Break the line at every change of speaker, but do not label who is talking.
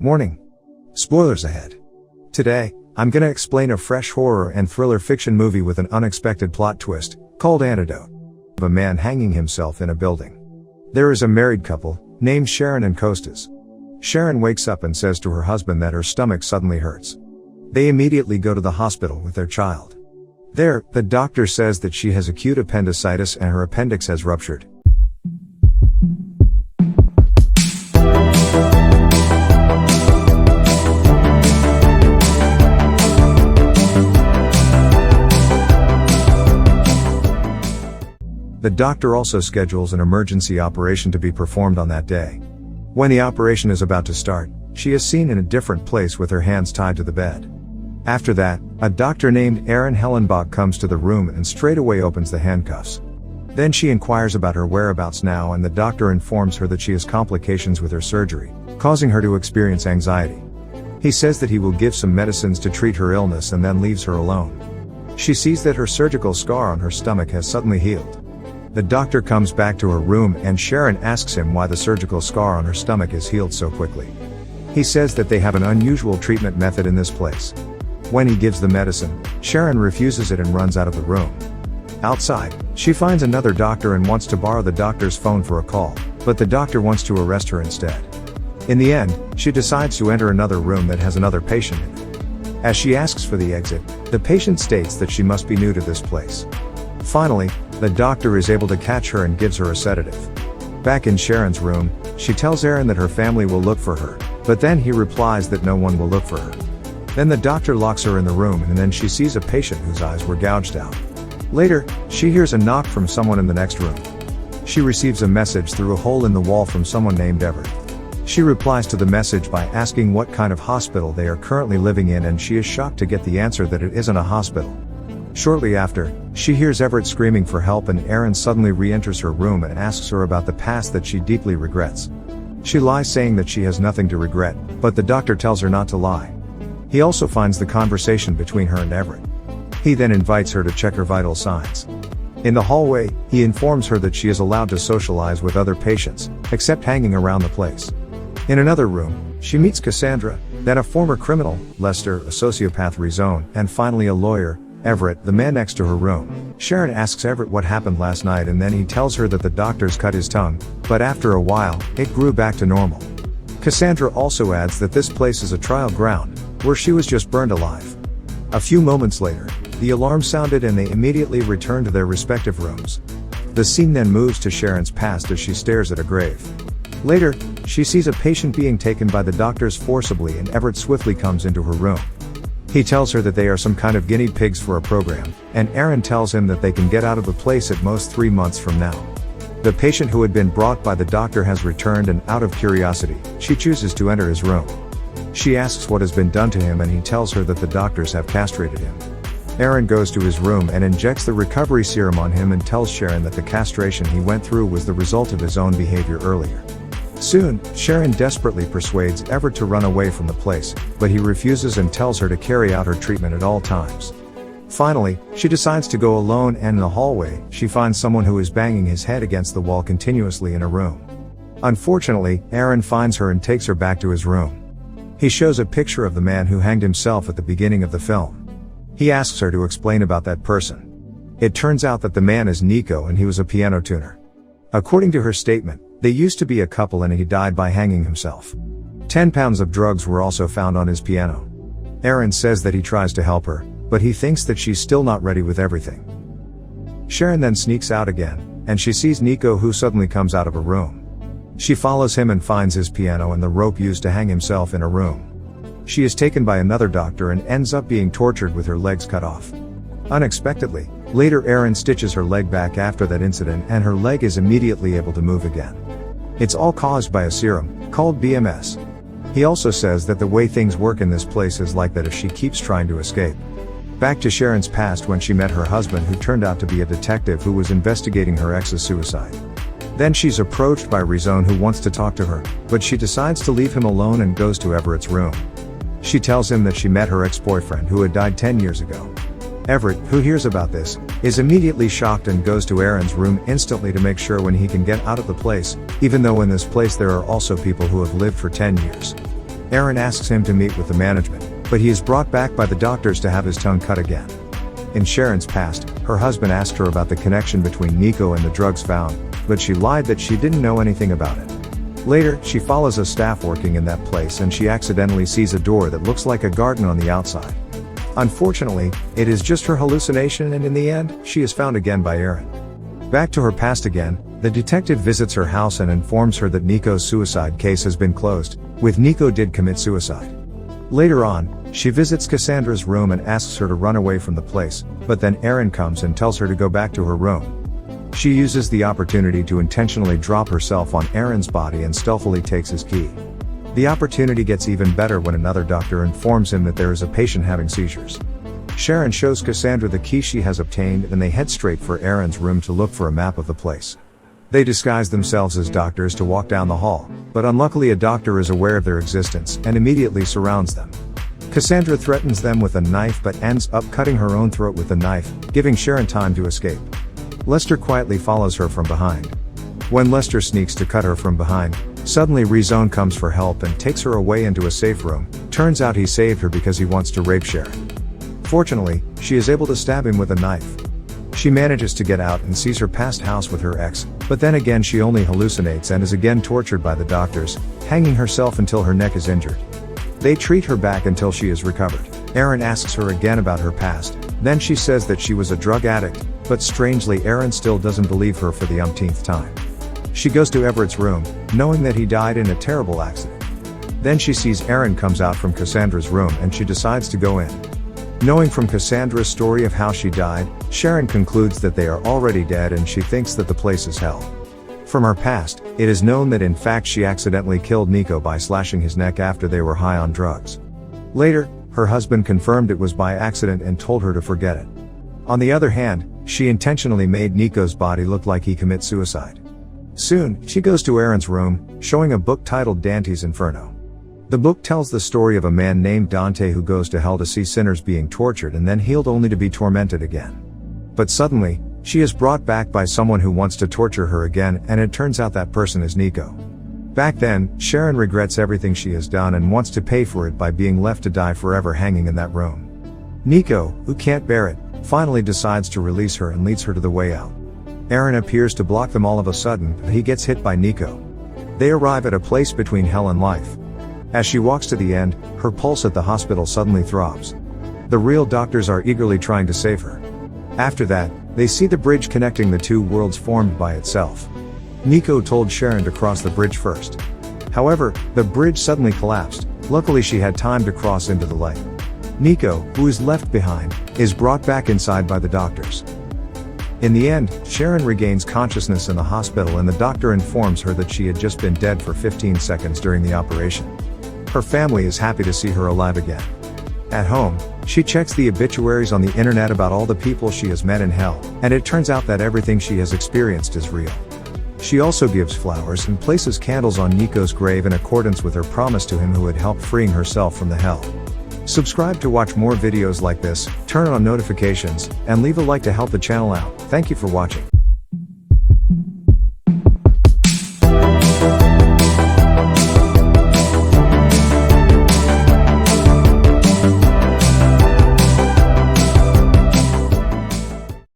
Warning. Spoilers ahead. Today, I'm gonna explain a fresh horror and thriller fiction movie with an unexpected plot twist, called Antidote. Of a man hanging himself in a building. There is a married couple, named Sharon and Costas. Sharon wakes up and says to her husband that her stomach suddenly hurts. They immediately go to the hospital with their child. There, the doctor says that she has acute appendicitis and her appendix has ruptured. The doctor also schedules an emergency operation to be performed on that day. When the operation is about to start, she is seen in a different place with her hands tied to the bed. After that, a doctor named Aaron Hellenbach comes to the room and straightaway opens the handcuffs. Then she inquires about her whereabouts now, and the doctor informs her that she has complications with her surgery, causing her to experience anxiety. He says that he will give some medicines to treat her illness and then leaves her alone. She sees that her surgical scar on her stomach has suddenly healed. The doctor comes back to her room and Sharon asks him why the surgical scar on her stomach is healed so quickly. He says that they have an unusual treatment method in this place. When he gives the medicine, Sharon refuses it and runs out of the room. Outside, she finds another doctor and wants to borrow the doctor's phone for a call, but the doctor wants to arrest her instead. In the end, she decides to enter another room that has another patient in it. As she asks for the exit, the patient states that she must be new to this place. Finally, the doctor is able to catch her and gives her a sedative. Back in Sharon's room, she tells Aaron that her family will look for her, but then he replies that no one will look for her. Then the doctor locks her in the room and then she sees a patient whose eyes were gouged out. Later, she hears a knock from someone in the next room. She receives a message through a hole in the wall from someone named Everett. She replies to the message by asking what kind of hospital they are currently living in, and she is shocked to get the answer that it isn't a hospital. Shortly after, she hears Everett screaming for help and Aaron suddenly re-enters her room and asks her about the past that she deeply regrets. She lies saying that she has nothing to regret, but the doctor tells her not to lie. He also finds the conversation between her and Everett. He then invites her to check her vital signs. In the hallway, he informs her that she is allowed to socialize with other patients, except hanging around the place. In another room, she meets Cassandra, then a former criminal, Lester, a sociopath Rezone, and finally a lawyer, Everett, the man next to her room. Sharon asks Everett what happened last night and then he tells her that the doctors cut his tongue, but after a while, it grew back to normal. Cassandra also adds that this place is a trial ground, where she was just burned alive. A few moments later, the alarm sounded and they immediately return to their respective rooms. The scene then moves to Sharon's past as she stares at a grave. Later, she sees a patient being taken by the doctors forcibly and Everett swiftly comes into her room. He tells her that they are some kind of guinea pigs for a program, and Aaron tells him that they can get out of the place at most 3 months from now. The patient who had been brought by the doctor has returned and out of curiosity, she chooses to enter his room. She asks what has been done to him and he tells her that the doctors have castrated him. Aaron goes to his room and injects the recovery serum on him and tells Sharon that the castration he went through was the result of his own behavior earlier. Soon, Sharon desperately persuades Everett to run away from the place, but he refuses and tells her to carry out her treatment at all times. Finally, she decides to go alone and in the hallway, she finds someone who is banging his head against the wall continuously in a room. Unfortunately, Aaron finds her and takes her back to his room. He shows a picture of the man who hanged himself at the beginning of the film. He asks her to explain about that person. It turns out that the man is Nico and he was a piano tuner. According to her statement, they used to be a couple and he died by hanging himself. 10 pounds of drugs were also found on his piano. Aaron says that he tries to help her, but he thinks that she's still not ready with everything. Sharon then sneaks out again, and she sees Nico who suddenly comes out of a room. She follows him and finds his piano and the rope used to hang himself in a room. She is taken by another doctor and ends up being tortured with her legs cut off. Unexpectedly, later Aaron stitches her leg back after that incident and her leg is immediately able to move again. It's all caused by a serum, called BMS. He also says that the way things work in this place is like that if she keeps trying to escape. Back to Sharon's past when she met her husband who turned out to be a detective who was investigating her ex's suicide. Then she's approached by Rezone who wants to talk to her, but she decides to leave him alone and goes to Everett's room. She tells him that she met her ex-boyfriend who had died 10 years ago. Everett, who hears about this, is immediately shocked and goes to Aaron's room instantly to make sure when he can get out of the place, even though in this place there are also people who have lived for 10 years. Aaron asks him to meet with the management, but he is brought back by the doctors to have his tongue cut again. In Sharon's past, her husband asked her about the connection between Nico and the drugs found, but she lied that she didn't know anything about it. Later, she follows a staff working in that place and she accidentally sees a door that looks like a garden on the outside. Unfortunately, it is just her hallucination, and in the end, she is found again by Aaron. Back to her past again, the detective visits her house and informs her that Nico's suicide case has been closed, with Nico did commit suicide. Later on, she visits Cassandra's room and asks her to run away from the place, but then Aaron comes and tells her to go back to her room. She uses the opportunity to intentionally drop herself on Aaron's body and stealthily takes his key. The opportunity gets even better when another doctor informs him that there is a patient having seizures. Sharon shows Cassandra the key she has obtained and they head straight for Aaron's room to look for a map of the place. They disguise themselves as doctors to walk down the hall, but unluckily a doctor is aware of their existence and immediately surrounds them. Cassandra threatens them with a knife but ends up cutting her own throat with the knife, giving Sharon time to escape. Lester quietly follows her from behind. When Lester sneaks to cut her from behind, suddenly Rezone comes for help and takes her away into a safe room. Turns out he saved her because he wants to rape Sharon. Fortunately, she is able to stab him with a knife. She manages to get out and sees her past house with her ex, but then again she only hallucinates and is again tortured by the doctors, hanging herself until her neck is injured. They treat her back until she is recovered. Aaron asks her again about her past, then she says that she was a drug addict, but strangely Aaron still doesn't believe her for the umpteenth time. She goes to Everett's room, knowing that he died in a terrible accident. Then she sees Aaron comes out from Cassandra's room and she decides to go in. Knowing from Cassandra's story of how she died, Sharon concludes that they are already dead and she thinks that the place is hell. From her past, it is known that in fact she accidentally killed Nico by slashing his neck after they were high on drugs. Later, her husband confirmed it was by accident and told her to forget it. On the other hand, she intentionally made Nico's body look like he commit suicide. Soon, she goes to Aaron's room, showing a book titled Dante's Inferno. The book tells the story of a man named Dante who goes to hell to see sinners being tortured and then healed only to be tormented again. But suddenly, she is brought back by someone who wants to torture her again, and it turns out that person is Nico. Back then, Sharon regrets everything she has done and wants to pay for it by being left to die forever hanging in that room. Nico, who can't bear it, finally decides to release her and leads her to the way out. Aaron appears to block them all of a sudden, but he gets hit by Nico. They arrive at a place between hell and life. As she walks to the end, her pulse at the hospital suddenly throbs. The real doctors are eagerly trying to save her. After that, they see the bridge connecting the two worlds formed by itself. Nico told Sharon to cross the bridge first. However, the bridge suddenly collapsed. Luckily she had time to cross into the light. Nico, who is left behind, is brought back inside by the doctors. In the end, Sharon regains consciousness in the hospital and the doctor informs her that she had just been dead for 15 seconds during the operation. Her family is happy to see her alive again. At home, she checks the obituaries on the internet about all the people she has met in hell, and it turns out that everything she has experienced is real. She also gives flowers and places candles on Nico's grave in accordance with her promise to him who had helped freeing herself from the hell. Subscribe to watch more videos like this, turn on notifications, and leave a like to help the channel out. Thank you for watching.